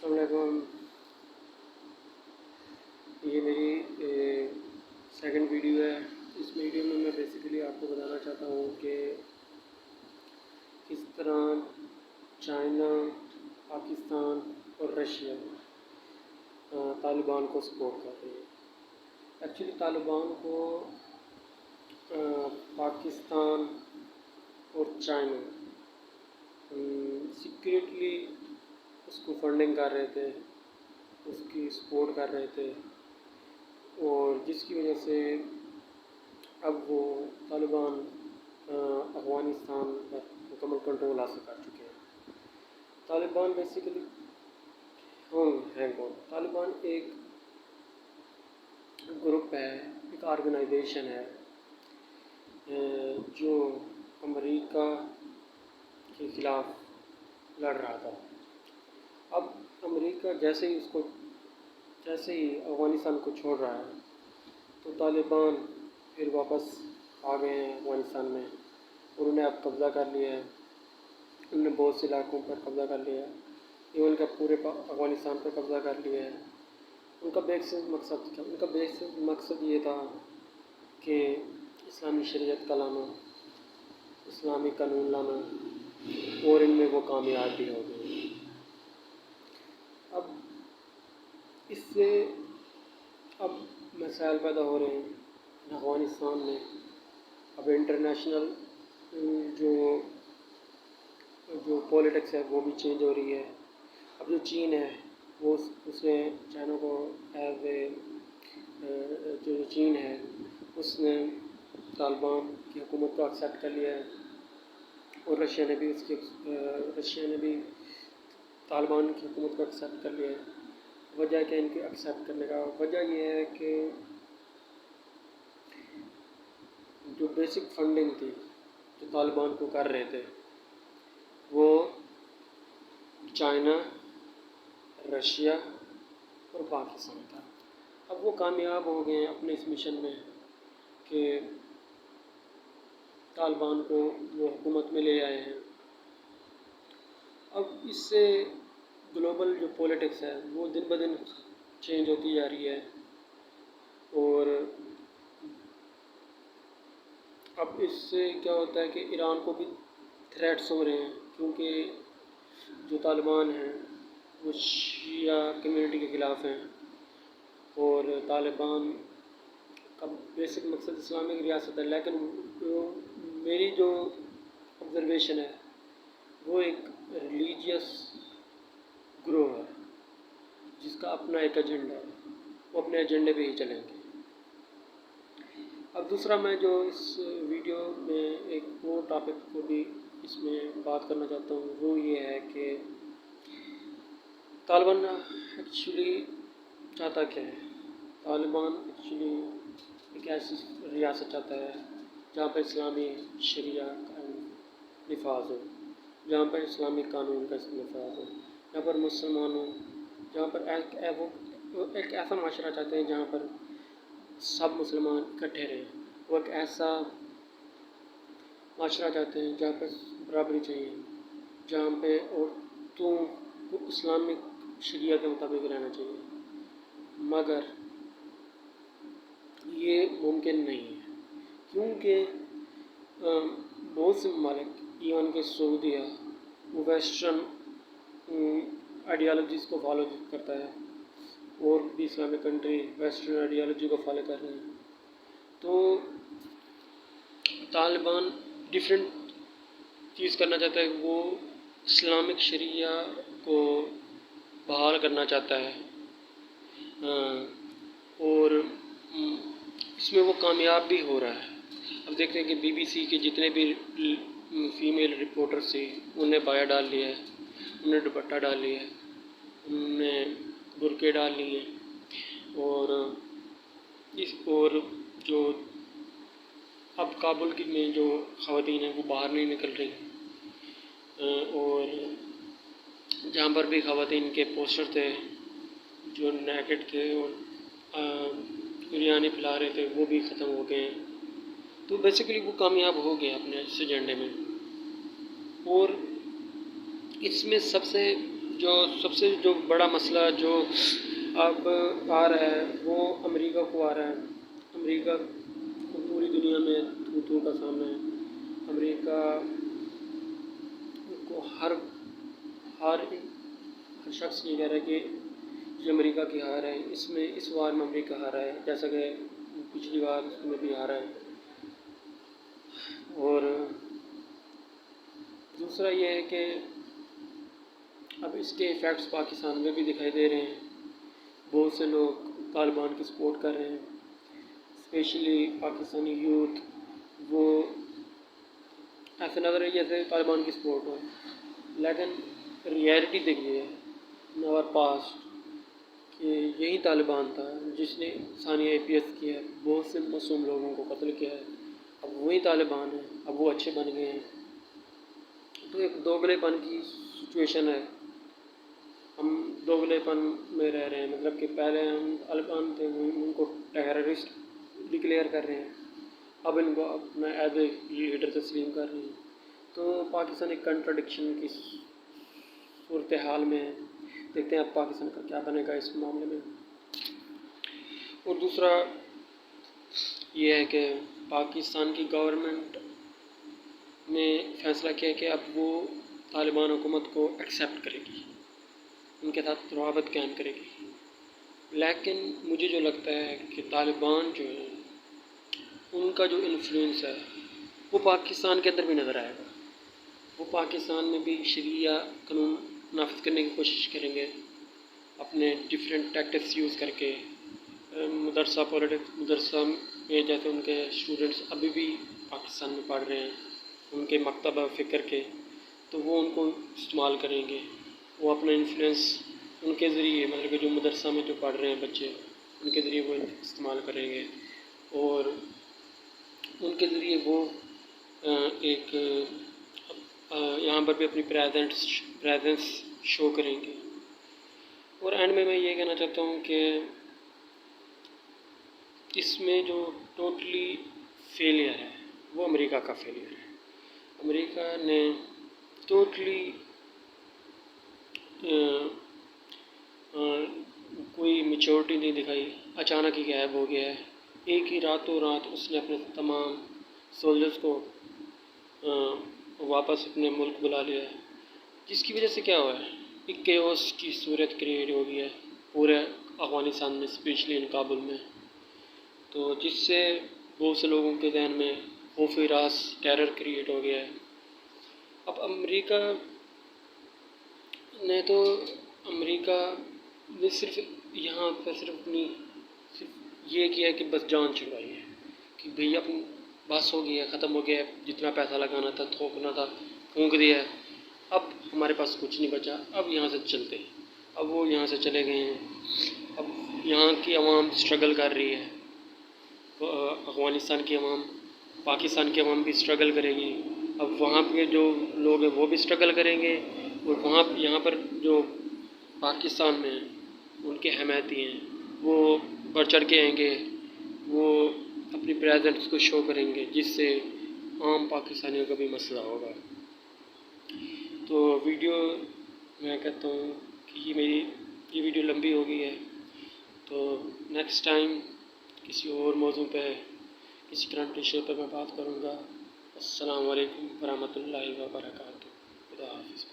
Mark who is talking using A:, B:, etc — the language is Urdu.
A: السلام علیکم. یہ میری سیکنڈ ویڈیو ہے. اس ویڈیو میں بیسیکلی آپ کو بتانا چاہتا ہوں کہ کس طرح چائنا، پاکستان اور رشیا طالبان کو سپورٹ کر رہے ہیں. ایکچولی طالبان کو پاکستان اور چائنا سیکریٹلی اس کو فنڈنگ کر رہے تھے، اس کی سپورٹ کر رہے تھے، اور جس کی وجہ سے اب وہ طالبان افغانستان پر مکمل کنٹرول حاصل کر چکے ہیں. طالبان بیسیکلی طالبان ایک گروپ ہے، ایک آرگنائزیشن ہے جو امریکہ کے خلاف لڑ رہا تھا. اب امریکہ جیسے ہی افغانستان کو چھوڑ رہا ہے تو طالبان پھر واپس آ گئے ہیں افغانستان میں. انہوں نے اب قبضہ کر لیا ہے، انہوں نے بہت سے علاقوں پر قبضہ کر لیا ہے، ایون کا پورے افغانستان پر قبضہ کر لیا ہے. ان کا بیسک مقصد یہ تھا کہ اسلامی شریعت کا لانا، اسلامی قانون لانا، اور ان میں وہ کامیاب بھی ہو گئے. اب اس سے مسائل پیدا ہو رہے ہیں افغانستان میں. اب انٹرنیشنل جو پولیٹکس ہے وہ بھی چینج ہو رہی ہے. اب جو چین ہے وہ اس نے چائنا کو جو چین ہے اس نے طالبان کی حکومت کو ایکسیپٹ کر لیا ہے، اور رشیا نے بھی طالبان کی حکومت کو ایکسیپٹ کر لیا ہے. وجہ کہ ان کے ایکسیپٹ کرنے کا وجہ یہ ہے کہ جو بیسک فنڈنگ تھی جو طالبان کو کر رہے تھے وہ چائنا، رشیا اور پاکستان تھا. اب وہ کامیاب ہو گئے ہیں اپنے اس مشن میں کہ طالبان کو وہ حکومت میں لے آئے ہیں. اب اس سے گلوبل جو پولیٹکس ہے وہ دن بدن چینج ہوتی جا رہی ہے، اور اب اس سے کیا ہوتا ہے کہ ایران کو بھی تھریٹس ہو رہے ہیں، کیونکہ جو طالبان ہیں وہ شیعہ کمیونٹی کے خلاف ہیں، اور طالبان کا بیسک مقصد اسلامک ریاست ہے. لیکن میری جو آبزرویشن ہے وہ ایک ریلیجیس گروہ ہے جس کا اپنا ایک ایجنڈا ہے، وہ اپنے ایجنڈے پہ ہی چلیں گے. اب دوسرا میں جو اس ویڈیو میں ایک اور ٹاپک کو بھی اس میں بات کرنا چاہتا ہوں وہ یہ ہے کہ طالبان ایکچولی چاہتا کیا ہے. طالبان ایکچولی ایک ایسی ریاست چاہتا ہے جہاں پر اسلامی شریعہ کا نفاذ ہو، جہاں پر اسلامی قانون کا نفاذ ہو، جہاں پر مسلمانوں، جہاں پر ایک ایسا معاشرہ چاہتے ہیں جہاں پر سب مسلمان اکٹھے رہیں. وہ ایک ایسا معاشرہ چاہتے ہیں جہاں پر برابری چاہیے، جہاں پہ عورتوں کو اسلامک شریعہ کے مطابق رہنا چاہیے. مگر یہ ممکن نہیں ہے، کیونکہ بہت سے ممالک ایون کہ سعودیہ وہ ویسٹرن آئیڈیالوجیز کو فالو کرتا ہے، اور بھی اسلامک کنٹری ویسٹرن آئیڈیالوجی کو فالو کر رہے ہیں. تو طالبان ڈیفرنٹ چیز کرنا چاہتا ہے، وہ اسلامک شریعہ کو بحال کرنا چاہتا ہے، اور اس میں وہ کامیاب بھی ہو رہا ہے. اب دیکھتے ہیں کہ BBC کے جتنے بھی فیمیل رپورٹرز تھے انہوں نے بایا ڈال لیا ہے، انہوں نے دوپٹہ ڈال لیا ہے، انہوں نے برقعے ڈال لیے ہیں، اور جو اب کابل میں جو خواتین ہیں وہ باہر نہیں نکل رہی، اور جہاں پر بھی خواتین کے پوسٹر تھے جو نیکڈ تھے اور بریانی پھیلا رہے تھے وہ بھی ختم ہو گئے ہیں. تو بیسیکلی وہ کامیاب ہو گئے اپنے اس ایجنڈے میں. اور اس میں سب سے جو سب سے جو بڑا مسئلہ جو اب آ رہا ہے وہ امریکہ کو آ رہا ہے۔ امریکہ کو پوری دنیا میں تھو کا سامنا ہے۔ امریکہ کو ہر شخص یہ کہہ رہا ہے کہ یہ امریکہ کی ہار ہے، اس وار میں امریکہ ہارا ہے، جیسا کہ پچھلی بار اس میں بھی ہارا ہے۔ اور دوسرا یہ ہے کہ اب اس کے ایفیکٹس پاکستان میں بھی دکھائی دے رہے ہیں۔ بہت سے لوگ طالبان کی سپورٹ کر رہے ہیں، اسپیشلی پاکستانی یوتھ، وہ ایسا لگ رہا ہے جیسے طالبان کی سپورٹ ہو، لیکن ریئلٹی دیکھیے ان آور پاسٹ کہ یہی طالبان تھا جس نے ثانیہ APS کیا ہے، بہت سے معصوم لوگوں کو قتل کیا ہے۔ اب وہی طالبان ہیں، اب وہ اچھے بن گئے ہیں۔ تو ایک دوگلے پن کی سچویشن ہے، ہم دوگلے پن میں رہ رہے ہیں، مطلب کہ پہلے ہم طالبان تھے ان کو ٹیررسٹ ڈکلیئر کر رہے ہیں، اب ان کو اپنا ایز اے لیڈر تسلیم کر رہے ہیں۔ تو پاکستان ایک کنٹراڈکشن کی صورتحال میں ہے، دیکھتے ہیں اب پاکستان کا کیا بنے گا اس معاملے میں۔ اور دوسرا یہ ہے کہ پاکستان کی گورنمنٹ نے فیصلہ کیا کہ اب وہ طالبان حکومت کو ایکسیپٹ کرے گی، ان کے ساتھ روابط قائم کرے گی۔ لیکن مجھے جو لگتا ہے کہ طالبان جو ہیں ان کا جو انفلوئنس ہے وہ پاکستان کے اندر بھی نظر آئے گا۔ وہ پاکستان میں بھی شریعہ قانون نافذ کرنے کی کوشش کریں گے، اپنے ڈفرینٹ ٹیکٹکس یوز کر کے۔ مدرسہ میں جیسے ان کے اسٹوڈنٹس ابھی بھی پاکستان میں پڑھ رہے ہیں، ان کے مکتبہ فکر کے، تو وہ ان کو استعمال کریں گے۔ وہ اپنا انفلوئنس ان کے ذریعے، مطلب کہ جو مدرسہ میں جو پڑھ رہے ہیں بچے، ان کے ذریعے وہ استعمال کریں گے، اور ان کے ذریعے وہ ایک یہاں پر بھی اپنی پریزنس شو کریں گے۔ اور اینڈ میں یہ کہنا چاہتا ہوں کہ اس میں جو ٹوٹلی فیلئر ہے وہ امریکہ کا فیلئر ہے۔ امریکہ نے ٹوٹلی کوئی میچورٹی نہیں دکھائی، اچانک ہی غائب ہو گیا ہے۔ ایک ہی راتوں رات اس نے اپنے تمام سولجرز کو واپس اپنے ملک بلا لیا ہے، جس کی وجہ سے کیا ہوا ہے، ایک کیوس کی صورت کریٹ ہو گئی ہے پورے افغانستان میں، اسپیشلی ان کابل میں، تو جس سے بہت سے لوگوں کے ذہن میں خوف ہراس، ٹیرر کریٹ ہو گیا ہے۔ اب امریکہ نے صرف یہاں پہ صرف یہ کیا کہ بس جان چھڑوائی ہے کہ بھئی اب بس ہو گیا، ختم ہو گیا، جتنا پیسہ لگانا تھا، تھوکنا تھا، پھونک دیا ہے، اب ہمارے پاس کچھ نہیں بچا، اب یہاں سے چلتے ہیں۔ اب وہ یہاں سے چلے گئے ہیں، اب یہاں کی عوام اسٹرگل کر رہی ہے، افغانستان کی عوام، پاکستان کی عوام بھی اسٹرگل کرے گی۔ اب وہاں پہ جو لوگ ہیں وہ بھی اسٹرگل کریں گے، اور یہاں پر جو پاکستان میں ان کے حمایتی ہیں وہ بڑھ چڑھ کے آئیں گے، وہ اپنی پریزنٹس کو شو کریں گے، جس سے عام پاکستانیوں کا بھی مسئلہ ہوگا۔ تو ویڈیو میں کہتا ہوں کہ یہ ویڈیو لمبی ہو گئی ہے، تو نیکسٹ ٹائم کسی اور موضوع پہ، کسی کرنٹ ایشو پہ میں بات کروں گا۔ السلام علیکم ورحمۃ اللہ وبرکاتہ۔ خدا حافظ۔